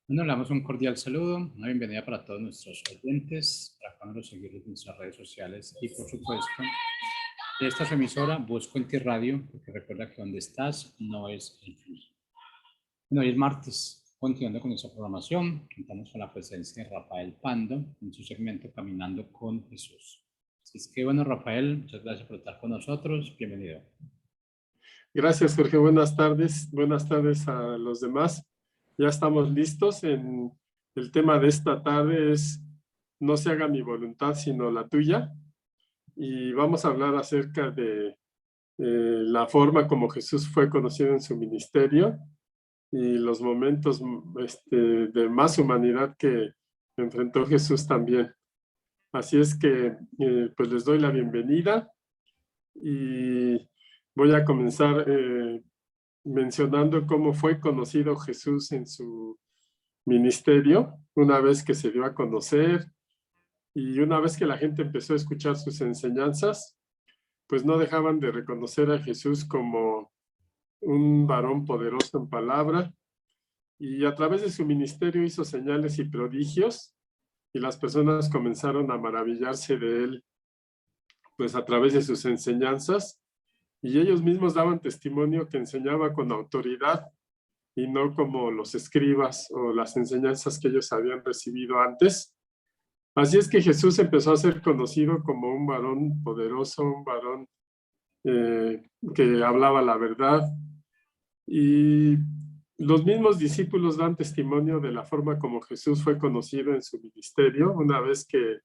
Bueno, le damos un cordial saludo, una bienvenida para todos nuestros oyentes, para que nos seguir en nuestras redes sociales y, por supuesto, de esta su emisora, Busco en Ti Radio, porque recuerda que donde estás no es el fin. Bueno, hoy es martes, continuando con nuestra programación, contamos con la presencia de Rafael Pando en su segmento Caminando con Jesús. Así es que, bueno, Rafael, muchas gracias por estar con nosotros, bienvenido. Gracias, Jorge. Buenas tardes. Buenas tardes a los demás. Ya estamos listos. El tema de esta tarde es no se haga mi voluntad, sino la tuya. Y vamos a hablar acerca de la forma como Jesús fue conocido en su ministerio y los momentos de más humanidad que enfrentó Jesús también. Así es que pues les doy la bienvenida y voy a comenzar mencionando cómo fue conocido Jesús en su ministerio, una vez que se dio a conocer y una vez que la gente empezó a escuchar sus enseñanzas, pues no dejaban de reconocer a Jesús como un varón poderoso en palabra, y a través de su ministerio hizo señales y prodigios, y las personas comenzaron a maravillarse de él, pues a través de sus enseñanzas, y ellos mismos daban testimonio que enseñaba con autoridad y no como los escribas o las enseñanzas que ellos habían recibido antes. Así es que Jesús empezó a ser conocido como un varón poderoso, un varón que hablaba la verdad. Y los mismos discípulos dan testimonio de la forma como Jesús fue conocido en su ministerio, una vez que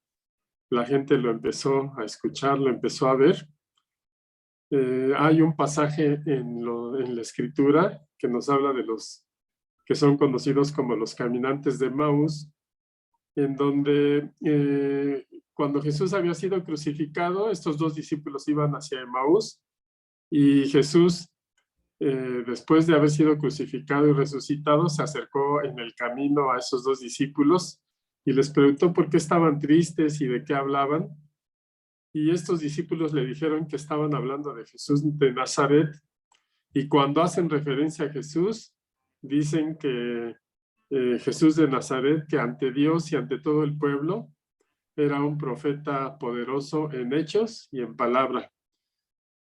la gente lo empezó a escuchar, lo empezó a ver. Hay un pasaje en la Escritura que nos habla de los que son conocidos como los caminantes de Emaús, en donde cuando Jesús había sido crucificado, estos dos discípulos iban hacia Emaús, y Jesús, después de haber sido crucificado y resucitado, se acercó en el camino a esos dos discípulos y les preguntó por qué estaban tristes y de qué hablaban. Y estos discípulos le dijeron que estaban hablando de Jesús de Nazaret, y cuando hacen referencia a Jesús, dicen que Jesús de Nazaret, que ante Dios y ante todo el pueblo, era un profeta poderoso en hechos y en palabra.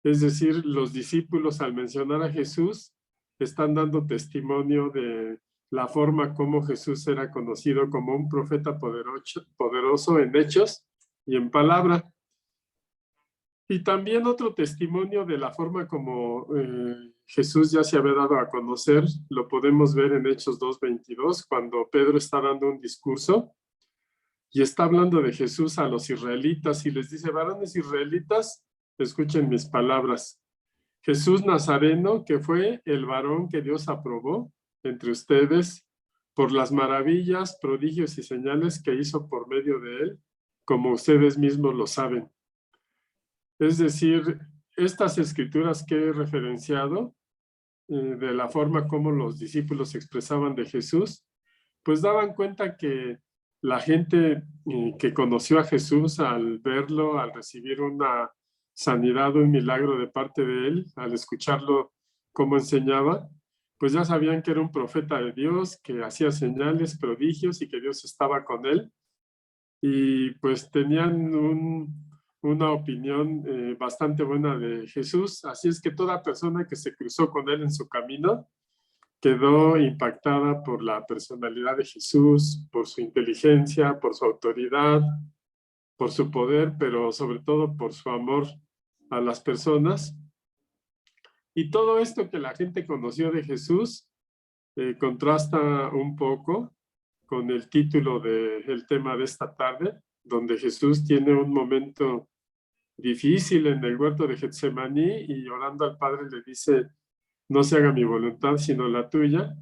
Es decir, los discípulos, al mencionar a Jesús, están dando testimonio de la forma como Jesús era conocido como un profeta poderoso en hechos y en palabra. Y también otro testimonio de la forma como Jesús ya se había dado a conocer, lo podemos ver en Hechos 2:22, cuando Pedro está dando un discurso y está hablando de Jesús a los israelitas y les dice: varones israelitas, escuchen mis palabras. Jesús Nazareno, que fue el varón que Dios aprobó entre ustedes por las maravillas, prodigios y señales que hizo por medio de él, como ustedes mismos lo saben. Es decir, estas escrituras que he referenciado, de la forma como los discípulos se expresaban de Jesús, pues daban cuenta que la gente que conoció a Jesús al verlo, al recibir una sanidad, un milagro de parte de él, al escucharlo cómo enseñaba, pues ya sabían que era un profeta de Dios, que hacía señales, prodigios y que Dios estaba con él. Y pues tenían una opinión bastante buena de Jesús. Así es que toda persona que se cruzó con él en su camino quedó impactada por la personalidad de Jesús, por su inteligencia, por su autoridad, por su poder, pero sobre todo por su amor a las personas. Y todo esto que la gente conoció de Jesús contrasta un poco con el título del tema de esta tarde, donde Jesús tiene un momento difícil en el huerto de Getsemaní y orando al Padre le dice: no se haga mi voluntad sino la tuya.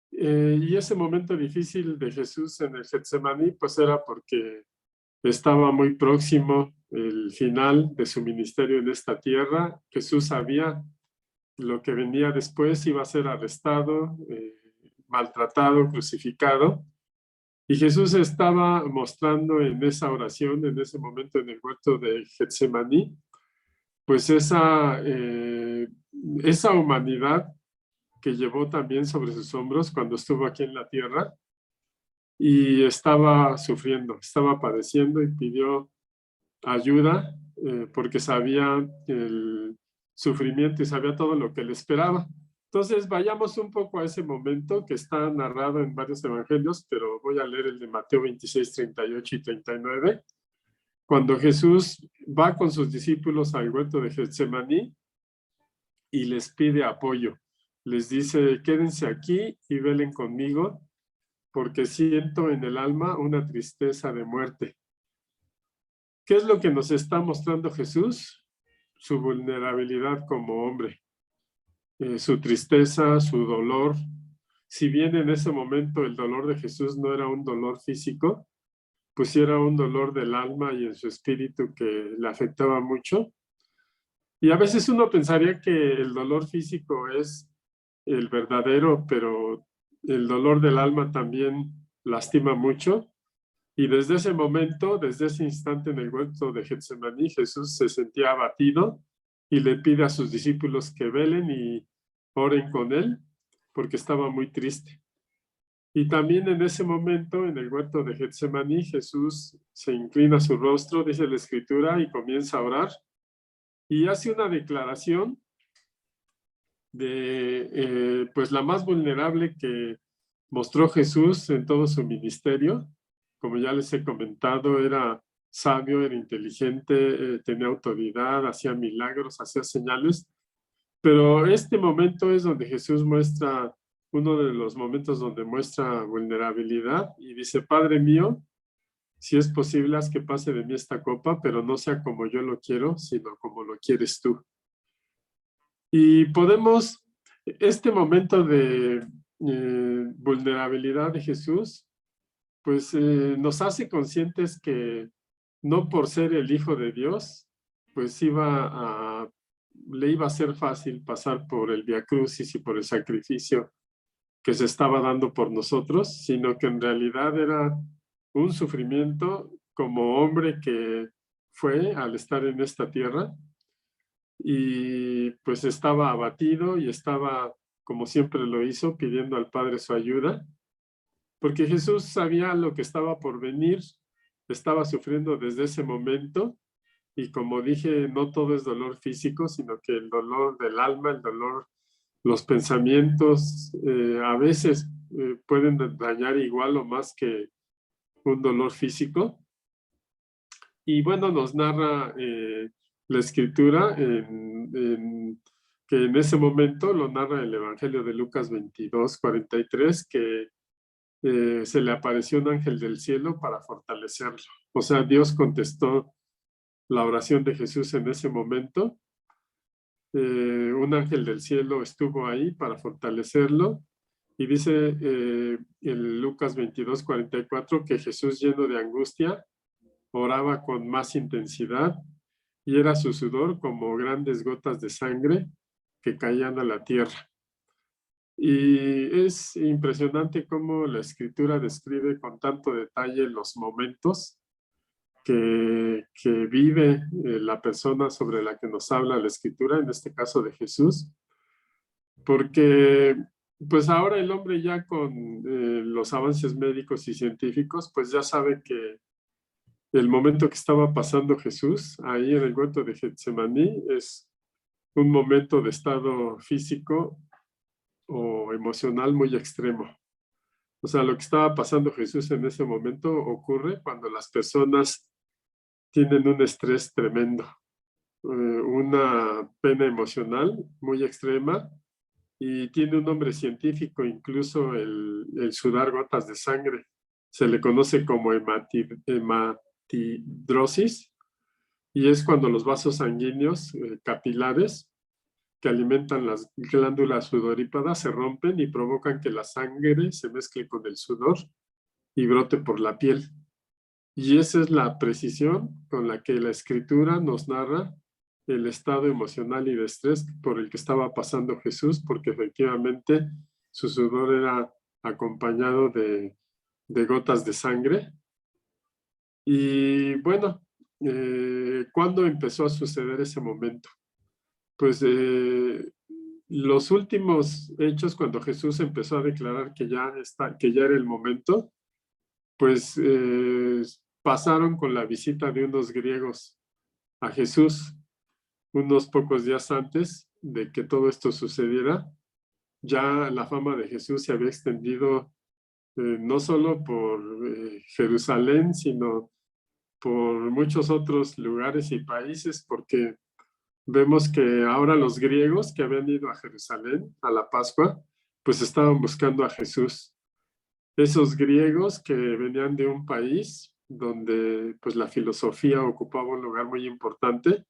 Y ese momento difícil de Jesús en el Getsemaní pues era porque estaba muy próximo el final de su ministerio en esta tierra. Jesús sabía lo que venía después, iba a ser arrestado, maltratado, crucificado. Y Jesús estaba mostrando en esa oración, en ese momento en el huerto de Getsemaní, pues esa humanidad que llevó también sobre sus hombros cuando estuvo aquí en la tierra y estaba sufriendo, estaba padeciendo y pidió ayuda porque sabía el sufrimiento y sabía todo lo que le esperaba. Entonces, vayamos un poco a ese momento que está narrado en varios evangelios, pero voy a leer el de Mateo 26, 38 y 39. Cuando Jesús va con sus discípulos al huerto de Getsemaní y les pide apoyo. Les dice, quédense aquí y velen conmigo, porque siento en el alma una tristeza de muerte. ¿Qué es lo que nos está mostrando Jesús? Su vulnerabilidad como hombre, su tristeza, su dolor. Si bien en ese momento el dolor de Jesús no era un dolor físico, pues sí era un dolor del alma y en su espíritu que le afectaba mucho. Y a veces uno pensaría que el dolor físico es el verdadero, pero el dolor del alma también lastima mucho. Y desde ese momento, desde ese instante en el huerto de Getsemaní, Jesús se sentía abatido y le pide a sus discípulos que velen y oren con él, porque estaba muy triste. Y también en ese momento, en el huerto de Getsemaní, Jesús se inclina su rostro, dice la Escritura, y comienza a orar. Y hace una declaración de pues la más vulnerable que mostró Jesús en todo su ministerio. Como ya les he comentado, era sabio, era inteligente, tenía autoridad, hacía milagros, hacía señales. Pero este momento es donde Jesús muestra, uno de los momentos donde muestra vulnerabilidad y dice, Padre mío, si es posible, haz que pase de mí esta copa, pero no sea como yo lo quiero, sino como lo quieres tú. Y podemos, este momento de vulnerabilidad de Jesús, pues nos hace conscientes que no por ser el Hijo de Dios, pues le iba a ser fácil pasar por el Vía Crucis y por el sacrificio que se estaba dando por nosotros, sino que en realidad era un sufrimiento como hombre que fue al estar en esta tierra y pues estaba abatido y estaba, como siempre lo hizo, pidiendo al Padre su ayuda, porque Jesús sabía lo que estaba por venir, estaba sufriendo desde ese momento y como dije, no todo es dolor físico, sino que el dolor del alma, el dolor, los pensamientos, a veces pueden dañar igual o más que un dolor físico. Y bueno, nos narra la escritura que en ese momento lo narra el Evangelio de Lucas 22, 43, que se le apareció un ángel del cielo para fortalecerlo. O sea, Dios contestó la oración de Jesús en ese momento. Un ángel del cielo estuvo ahí para fortalecerlo. Y dice en Lucas 22, 44 que Jesús, lleno de angustia, oraba con más intensidad y era su sudor como grandes gotas de sangre que caían a la tierra. Y es impresionante cómo la escritura describe con tanto detalle los momentos que vive la persona sobre la que nos habla la escritura, en este caso de Jesús, porque pues ahora el hombre ya con los avances médicos y científicos, pues ya sabe que el momento que estaba pasando Jesús ahí en el huerto de Getsemaní es un momento de estado físico o emocional muy extremo. O sea, lo que estaba pasando Jesús en ese momento ocurre cuando las personas tienen un estrés tremendo, una pena emocional muy extrema y tiene un nombre científico, incluso el sudar gotas de sangre. Se le conoce como hematidrosis y es cuando los vasos sanguíneos capilares que alimentan las glándulas sudoríparas se rompen y provocan que la sangre se mezcle con el sudor y brote por la piel. Y esa es la precisión con la que la escritura nos narra el estado emocional y de estrés por el que estaba pasando Jesús, porque efectivamente su sudor era acompañado de gotas de sangre. Y bueno, ¿cuándo empezó a suceder ese momento? Pues los últimos hechos, cuando Jesús empezó a declarar que ya era el momento, pues pasaron con la visita de unos griegos a Jesús unos pocos días antes de que todo esto sucediera. Ya la fama de Jesús se había extendido no solo por Jerusalén, sino por muchos otros lugares y países, porque vemos que ahora los griegos que habían ido a Jerusalén a la Pascua, pues estaban buscando a Jesús. Esos griegos que venían de un país donde pues la filosofía ocupaba un lugar muy importante,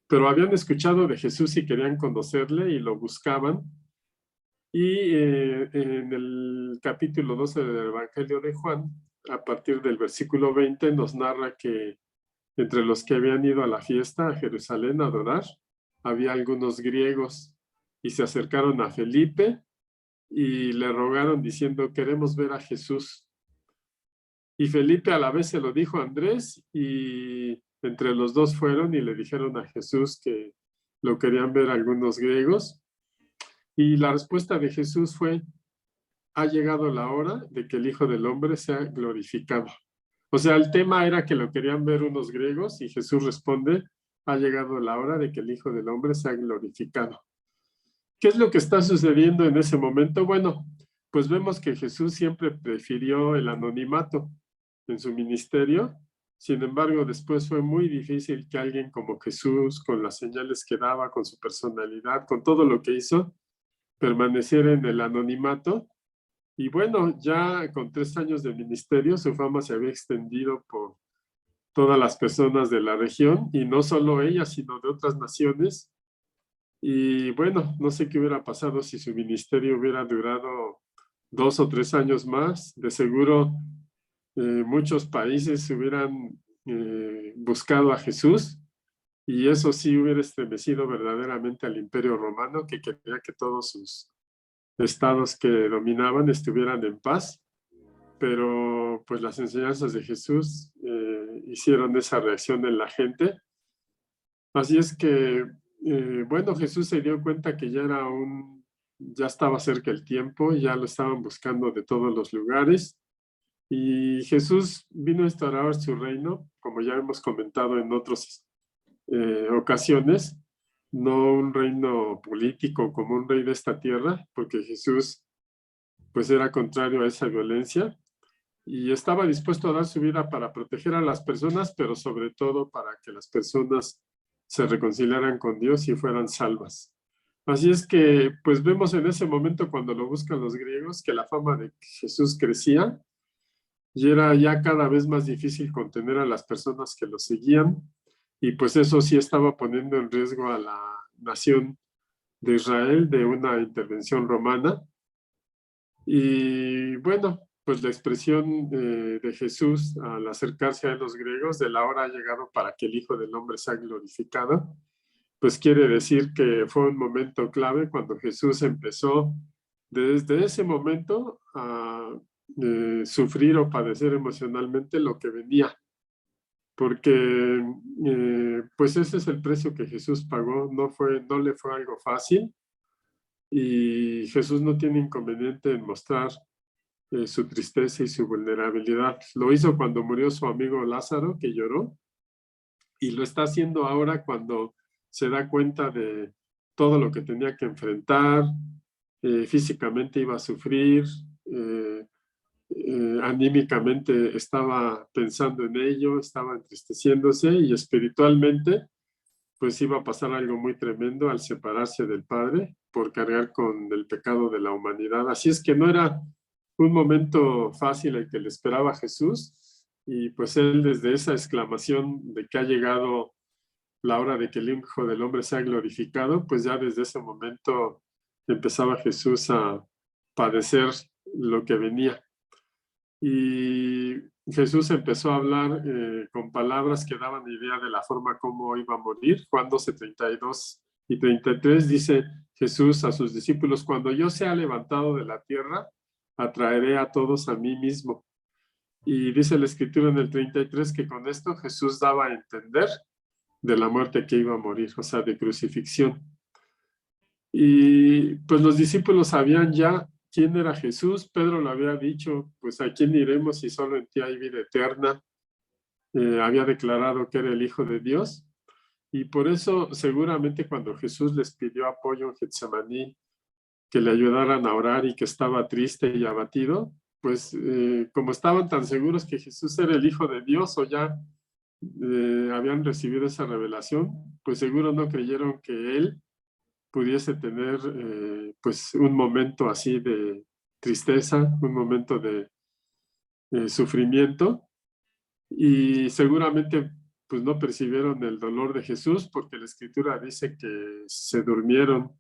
pero habían escuchado de Jesús y querían conocerle y lo buscaban. Y en el capítulo 12 del Evangelio de Juan, a partir del versículo 20, nos narra que entre los que habían ido a la fiesta a Jerusalén a adorar, había algunos griegos y se acercaron a Felipe y le rogaron diciendo, queremos ver a Jesús. Y Felipe a la vez se lo dijo a Andrés y entre los dos fueron y le dijeron a Jesús que lo querían ver algunos griegos. Y la respuesta de Jesús fue, ha llegado la hora de que el Hijo del Hombre sea glorificado. O sea, el tema era que lo querían ver unos griegos y Jesús responde, ha llegado la hora de que el Hijo del Hombre sea glorificado. ¿Qué es lo que está sucediendo en ese momento? Bueno, pues vemos que Jesús siempre prefirió el anonimato en su ministerio. Sin embargo, después fue muy difícil que alguien como Jesús, con las señales que daba, con su personalidad, con todo lo que hizo, permaneciera en el anonimato. Y bueno, ya con 3 años de ministerio, su fama se había extendido por todas las personas de la región, y no solo ella, sino de otras naciones. Y bueno, no sé qué hubiera pasado si su ministerio hubiera durado 2 o 3 años más. De seguro, muchos países hubieran buscado a Jesús, y eso sí hubiera estremecido verdaderamente al Imperio Romano, que quería que todos sus estados que dominaban estuvieran en paz, pero pues las enseñanzas de Jesús hicieron esa reacción en la gente. Así es que, bueno, Jesús se dio cuenta que ya estaba cerca el tiempo, ya lo estaban buscando de todos los lugares, y Jesús vino a instaurar su reino, como ya hemos comentado en otras ocasiones, no un reino político como un rey de esta tierra, porque Jesús pues era contrario a esa violencia y estaba dispuesto a dar su vida para proteger a las personas, pero sobre todo para que las personas se reconciliaran con Dios y fueran salvas. Así es que pues vemos en ese momento, cuando lo buscan los griegos, que la fama de Jesús crecía y era ya cada vez más difícil contener a las personas que lo seguían, y pues eso sí estaba poniendo en riesgo a la nación de Israel de una intervención romana. Y bueno, pues la expresión de Jesús al acercarse a los griegos, de la hora ha llegado para que el Hijo del Hombre sea glorificado, pues quiere decir que fue un momento clave cuando Jesús empezó desde ese momento a sufrir o padecer emocionalmente lo que venía, porque pues ese es el precio que Jesús pagó. No le fue algo fácil, y Jesús no tiene inconveniente en mostrar su tristeza y su vulnerabilidad. Lo hizo cuando murió su amigo Lázaro, que lloró, y lo está haciendo ahora cuando se da cuenta de todo lo que tenía que enfrentar. Físicamente iba a sufrir, anímicamente estaba pensando en ello, estaba entristeciéndose, y espiritualmente pues iba a pasar algo muy tremendo al separarse del Padre por cargar con el pecado de la humanidad. Así es que no era un momento fácil el que le esperaba a Jesús, y pues él, desde esa exclamación de que ha llegado la hora de que el Hijo del Hombre sea glorificado, pues ya desde ese momento empezaba Jesús a padecer lo que venía. Y Jesús empezó a hablar con palabras que daban idea de la forma como iba a morir. Juan 12:32 y 33 dice Jesús a sus discípulos: cuando yo sea levantado de la tierra, atraeré a todos a mí mismo. Y dice la Escritura en el 33 que con esto Jesús daba a entender de la muerte que iba a morir, o sea, de crucifixión. Y pues los discípulos sabían ya quién era Jesús. Pedro lo había dicho, pues ¿a quién iremos si solo en ti hay vida eterna? Había declarado que era el Hijo de Dios. Y por eso seguramente cuando Jesús les pidió apoyo en Getsemaní, que le ayudaran a orar y que estaba triste y abatido, pues como estaban tan seguros que Jesús era el Hijo de Dios o ya habían recibido esa revelación, pues seguro no creyeron que él pudiese tener pues un momento así de tristeza, un momento de sufrimiento, y seguramente pues no percibieron el dolor de Jesús porque la escritura dice que se durmieron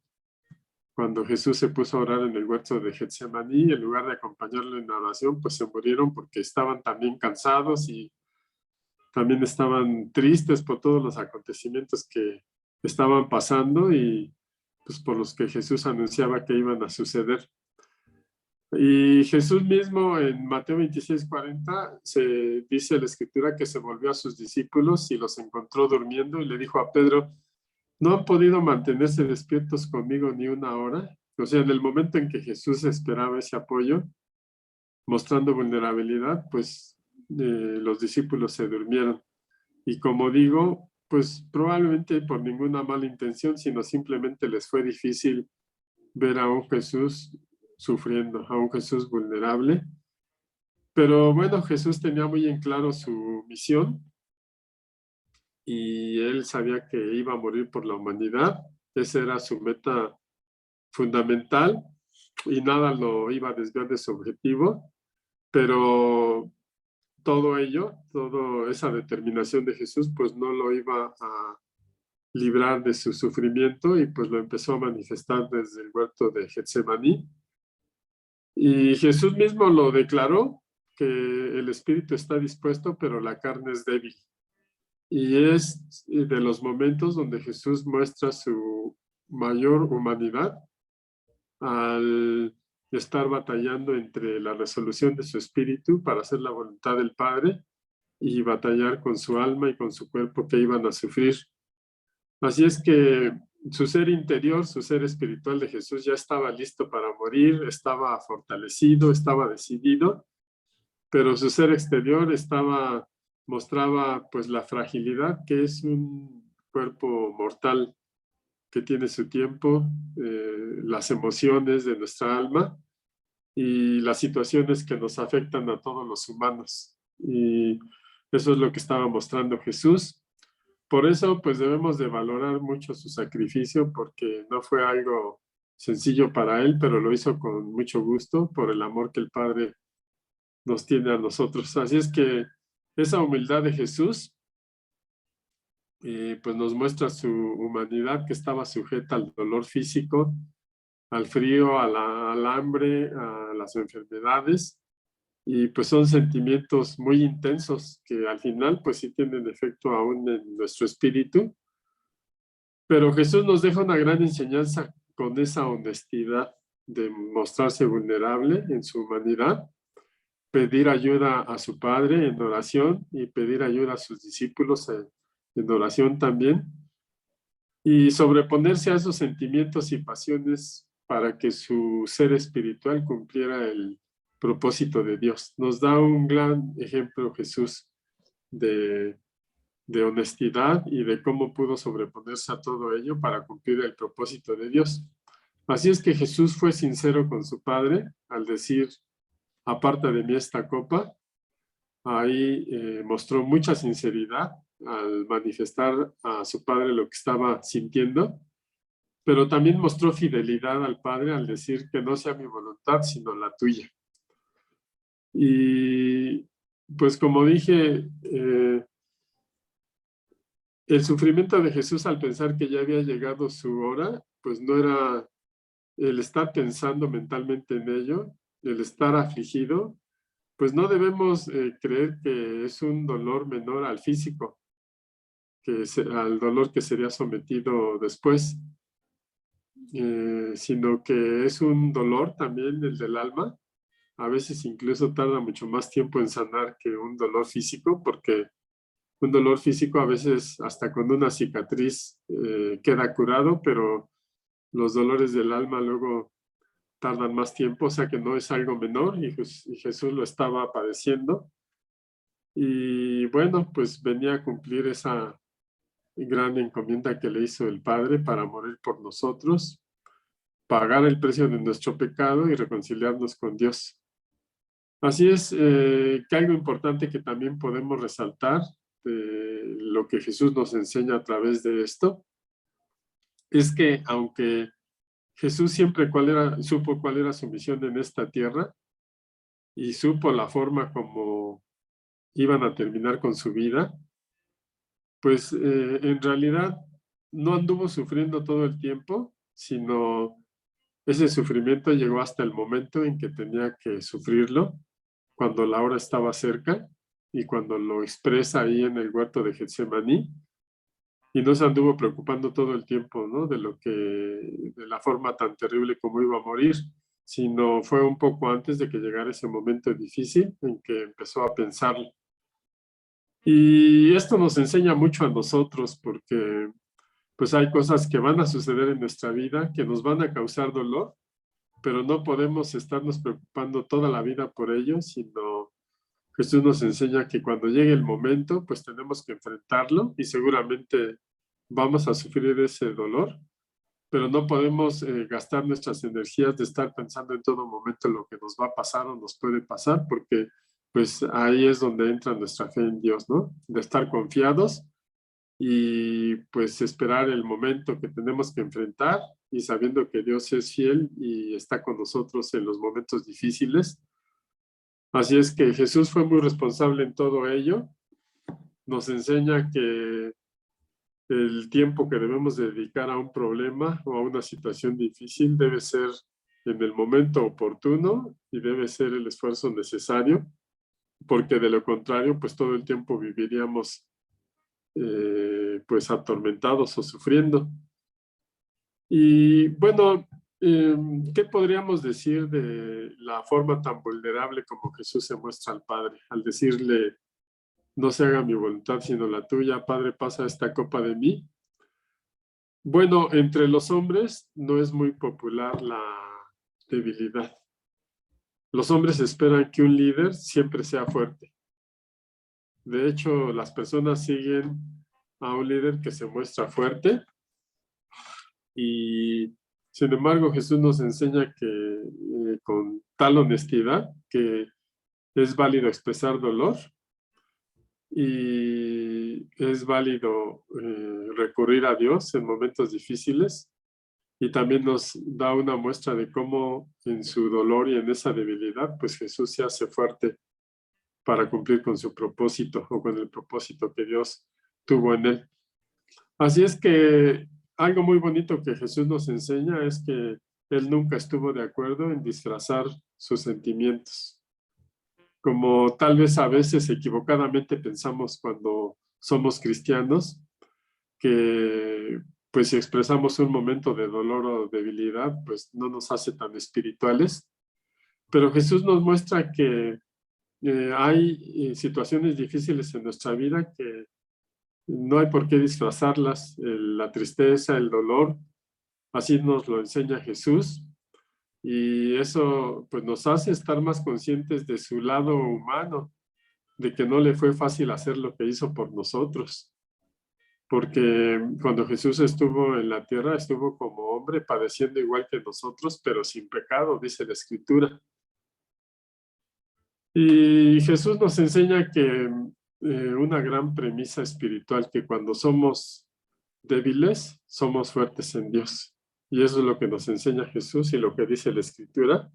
cuando Jesús se puso a orar en el huerto de Getsemaní. En lugar de acompañarlo en la oración, pues se murieron porque estaban también cansados y también estaban tristes por todos los acontecimientos que estaban pasando y pues por los que Jesús anunciaba que iban a suceder. Y Jesús mismo en Mateo 26:40 se dice en la escritura que se volvió a sus discípulos y los encontró durmiendo y le dijo a Pedro: ¿no han podido mantenerse despiertos conmigo ni una hora? O sea, en el momento en que Jesús esperaba ese apoyo, mostrando vulnerabilidad, pues los discípulos se durmieron. Y como digo, pues probablemente por ninguna mala intención, sino simplemente les fue difícil ver a un Jesús sufriendo, a un Jesús vulnerable. Pero bueno, Jesús tenía muy en claro su misión y él sabía que iba a morir por la humanidad. Esa era su meta fundamental y nada lo iba a desviar de su objetivo, pero todo ello, toda esa determinación de Jesús, pues no lo iba a librar de su sufrimiento y pues lo empezó a manifestar desde el huerto de Getsemaní. Y Jesús mismo lo declaró, que el espíritu está dispuesto, pero la carne es débil. Y es de los momentos donde Jesús muestra su mayor humanidad al estar batallando entre la resolución de su espíritu para hacer la voluntad del Padre y batallar con su alma y con su cuerpo que iban a sufrir. Así es que su ser interior, su ser espiritual de Jesús ya estaba listo para morir, estaba fortalecido, estaba decidido, pero su ser exterior mostraba pues la fragilidad que es un cuerpo mortal que tiene su tiempo, las emociones de nuestra alma y las situaciones que nos afectan a todos los humanos. Y eso es lo que estaba mostrando Jesús. Por eso, pues debemos de valorar mucho su sacrificio porque no fue algo sencillo para él, pero lo hizo con mucho gusto por el amor que el Padre nos tiene a nosotros. Así es que esa humildad de Jesús pues nos muestra su humanidad que estaba sujeta al dolor físico, al frío, al hambre, a las enfermedades, y pues son sentimientos muy intensos que al final pues sí tienen efecto aún en nuestro espíritu, pero Jesús nos deja una gran enseñanza con esa honestidad de mostrarse vulnerable en su humanidad, pedir ayuda a su Padre en oración y pedir ayuda a sus discípulos en oración también, y sobreponerse a esos sentimientos y pasiones para que su ser espiritual cumpliera el propósito de Dios. Nos da un gran ejemplo Jesús de honestidad y de cómo pudo sobreponerse a todo ello para cumplir el propósito de Dios. Así es que Jesús fue sincero con su Padre al decir: aparta de mí esta copa. Ahí mostró mucha sinceridad al manifestar a su Padre lo que estaba sintiendo, pero también mostró fidelidad al Padre al decir que no sea mi voluntad, sino la tuya. Y pues como dije, el sufrimiento de Jesús al pensar que ya había llegado su hora, pues no era el estar pensando mentalmente en ello, el estar afligido, pues no debemos creer que es un dolor menor al físico, al dolor que sería sometido después, sino que es un dolor también el del alma. A veces incluso tarda mucho más tiempo en sanar que un dolor físico, porque un dolor físico a veces hasta con una cicatriz queda curado, pero los dolores del alma luego tardan más tiempo, o sea que no es algo menor, y Jesús lo estaba padeciendo. Y bueno, pues venía a cumplir esa gran encomienda que le hizo el Padre para morir por nosotros, pagar el precio de nuestro pecado y reconciliarnos con Dios. Así es que algo importante que también podemos resaltar de lo que Jesús nos enseña a través de esto, es que aunque Jesús siempre supo cuál era su misión en esta tierra y supo la forma como iban a terminar con su vida, pues en realidad no anduvo sufriendo todo el tiempo, sino ese sufrimiento llegó hasta el momento en que tenía que sufrirlo, cuando la hora estaba cerca y cuando lo expresa ahí en el huerto de Getsemaní, y no se anduvo preocupando todo el tiempo, ¿no? De la forma tan terrible como iba a morir, sino fue un poco antes de que llegara ese momento difícil en que empezó a pensar. Y esto nos enseña mucho a nosotros porque pues hay cosas que van a suceder en nuestra vida que nos van a causar dolor, pero no podemos estarnos preocupando toda la vida por ello, sino Jesús nos enseña que cuando llegue el momento, pues tenemos que enfrentarlo y seguramente vamos a sufrir ese dolor, pero no podemos gastar nuestras energías de estar pensando en todo momento lo que nos va a pasar o nos puede pasar, porque pues ahí es donde entra nuestra fe en Dios, ¿no? De estar confiados y pues esperar el momento que tenemos que enfrentar y sabiendo que Dios es fiel y está con nosotros en los momentos difíciles. Así es que Jesús fue muy responsable en todo ello. Nos enseña que el tiempo que debemos dedicar a un problema o a una situación difícil debe ser en el momento oportuno y debe ser el esfuerzo necesario, porque de lo contrario, pues todo el tiempo viviríamos pues atormentados o sufriendo. Y bueno, ¿qué podríamos decir de la forma tan vulnerable como Jesús se muestra al Padre? Al decirle, no se haga mi voluntad sino la tuya, Padre, pasa esta copa de mí. Bueno, entre los hombres no es muy popular la debilidad. Los hombres esperan que un líder siempre sea fuerte. De hecho, las personas siguen a un líder que se muestra fuerte. Y sin embargo, Jesús nos enseña que con tal honestidad que es válido expresar dolor y es válido recurrir a Dios en momentos difíciles, y también nos da una muestra de cómo en su dolor y en esa debilidad, pues Jesús se hace fuerte para cumplir con su propósito o con el propósito que Dios tuvo en él. Así es que algo muy bonito que Jesús nos enseña es que Él nunca estuvo de acuerdo en disfrazar sus sentimientos. Como tal vez a veces equivocadamente pensamos cuando somos cristianos, que pues si expresamos un momento de dolor o debilidad, pues no nos hace tan espirituales. Pero Jesús nos muestra que hay situaciones difíciles en nuestra vida que no hay por qué disfrazarlas, la tristeza, el dolor, así nos lo enseña Jesús, y eso pues nos hace estar más conscientes de su lado humano, de que no le fue fácil hacer lo que hizo por nosotros, porque cuando Jesús estuvo en la tierra, estuvo como hombre padeciendo igual que nosotros, pero sin pecado, dice la Escritura. Y Jesús nos enseña que una gran premisa espiritual, que cuando somos débiles, somos fuertes en Dios. Y eso es lo que nos enseña Jesús y lo que dice la Escritura.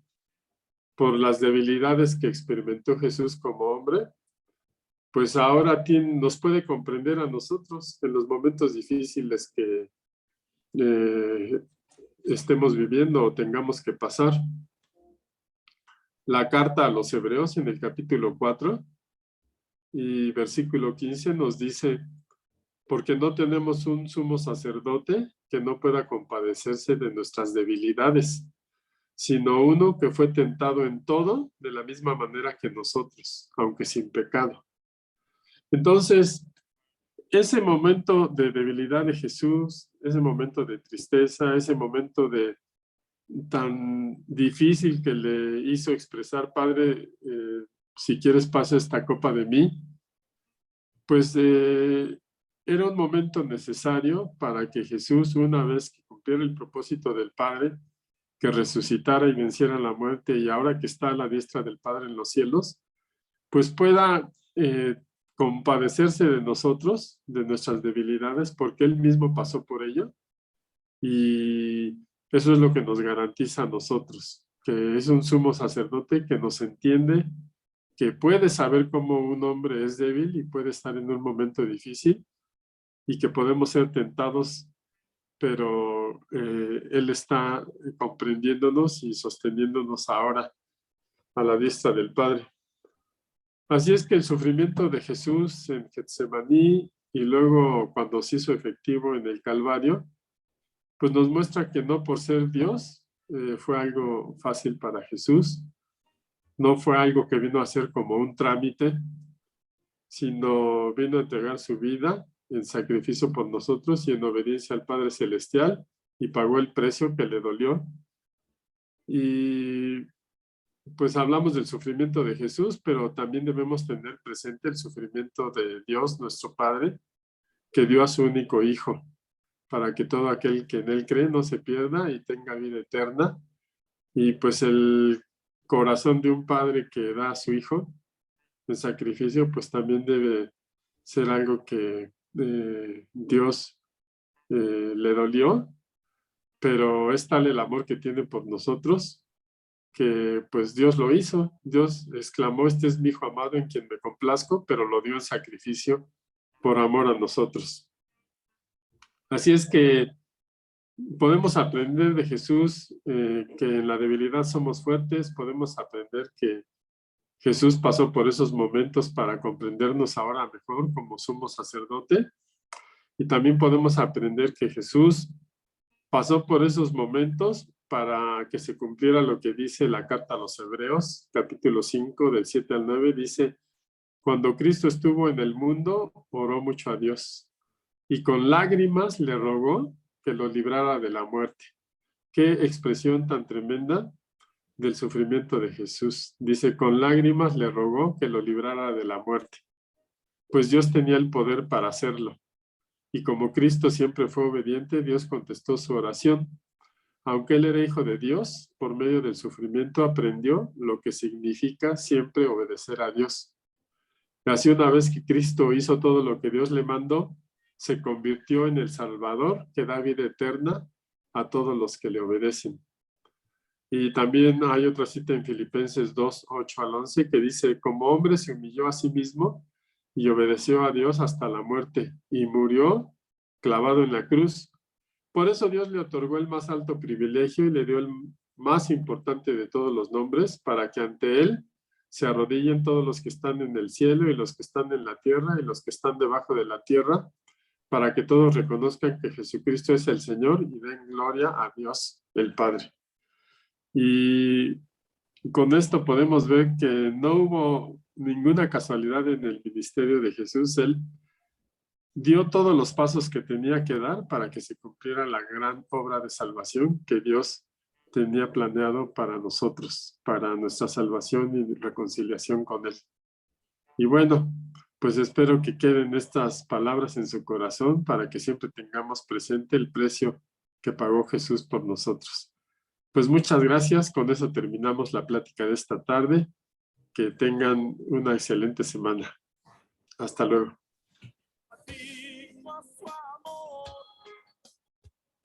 Por las debilidades que experimentó Jesús como hombre, pues ahora nos puede comprender a nosotros en los momentos difíciles que estemos viviendo o tengamos que pasar. La carta a los Hebreos en el capítulo 4 y versículo 15 nos dice: porque no tenemos un sumo sacerdote que no pueda compadecerse de nuestras debilidades, sino uno que fue tentado en todo de la misma manera que nosotros, aunque sin pecado. Entonces, ese momento de debilidad de Jesús, ese momento de tristeza, ese momento de tan difícil que le hizo expresar, Padre, si quieres pasa esta copa de mí, pues era un momento necesario para que Jesús, una vez que cumpliera el propósito del Padre, que resucitara y venciera la muerte, y ahora que está a la diestra del Padre en los cielos, pues pueda compadecerse de nosotros, de nuestras debilidades, porque Él mismo pasó por ello, y eso es lo que nos garantiza a nosotros, que es un sumo sacerdote que nos entiende, que puede saber cómo un hombre es débil y puede estar en un momento difícil, y que podemos ser tentados, pero Él está comprendiéndonos y sosteniéndonos ahora a la diestra del Padre. Así es que el sufrimiento de Jesús en Getsemaní y luego cuando se hizo efectivo en el Calvario, pues nos muestra que no por ser Dios fue algo fácil para Jesús, no fue algo que vino a ser como un trámite, sino vino a entregar su vida en sacrificio por nosotros y en obediencia al Padre Celestial, y pagó el precio que le dolió. Y pues hablamos del sufrimiento de Jesús, pero también debemos tener presente el sufrimiento de Dios, nuestro Padre, que dio a su único Hijo, para que todo aquel que en Él cree no se pierda y tenga vida eterna. Y pues el corazón de un padre que da a su hijo en sacrificio, pues también debe ser algo que Dios le dolió, pero es tal el amor que tiene por nosotros, que pues Dios lo hizo. Dios exclamó: este es mi Hijo amado en quien me complazco, pero lo dio en sacrificio por amor a nosotros. Así es que podemos aprender de Jesús que en la debilidad somos fuertes. Podemos aprender que Jesús pasó por esos momentos para comprendernos ahora mejor como sumo sacerdote. Y también podemos aprender que Jesús pasó por esos momentos para que se cumpliera lo que dice la carta a los Hebreos, capítulo 5, del 7 al 9, dice: cuando Cristo estuvo en el mundo, oró mucho a Dios, y con lágrimas le rogó que lo librara de la muerte. Qué expresión tan tremenda del sufrimiento de Jesús. Dice: con lágrimas le rogó que lo librara de la muerte. Pues Dios tenía el poder para hacerlo. Y como Cristo siempre fue obediente, Dios contestó su oración. Aunque Él era hijo de Dios, por medio del sufrimiento aprendió lo que significa siempre obedecer a Dios. Así, una vez que Cristo hizo todo lo que Dios le mandó, se convirtió en el Salvador que da vida eterna a todos los que le obedecen. Y también hay otra cita en Filipenses 2, 8 al 11 que dice: como hombre se humilló a sí mismo y obedeció a Dios hasta la muerte, y murió clavado en la cruz. Por eso Dios le otorgó el más alto privilegio y le dio el más importante de todos los nombres, para que ante Él se arrodillen todos los que están en el cielo y los que están en la tierra y los que están debajo de la tierra, para que todos reconozcan que Jesucristo es el Señor y den gloria a Dios el Padre. Y con esto podemos ver que no hubo ninguna casualidad en el ministerio de Jesús. Él dio todos los pasos que tenía que dar para que se cumpliera la gran obra de salvación que Dios tenía planeado para nosotros, para nuestra salvación y reconciliación con Él. Y bueno, pues espero que queden estas palabras en su corazón para que siempre tengamos presente el precio que pagó Jesús por nosotros. Pues muchas gracias. Con eso terminamos la plática de esta tarde. Que tengan una excelente semana. Hasta luego.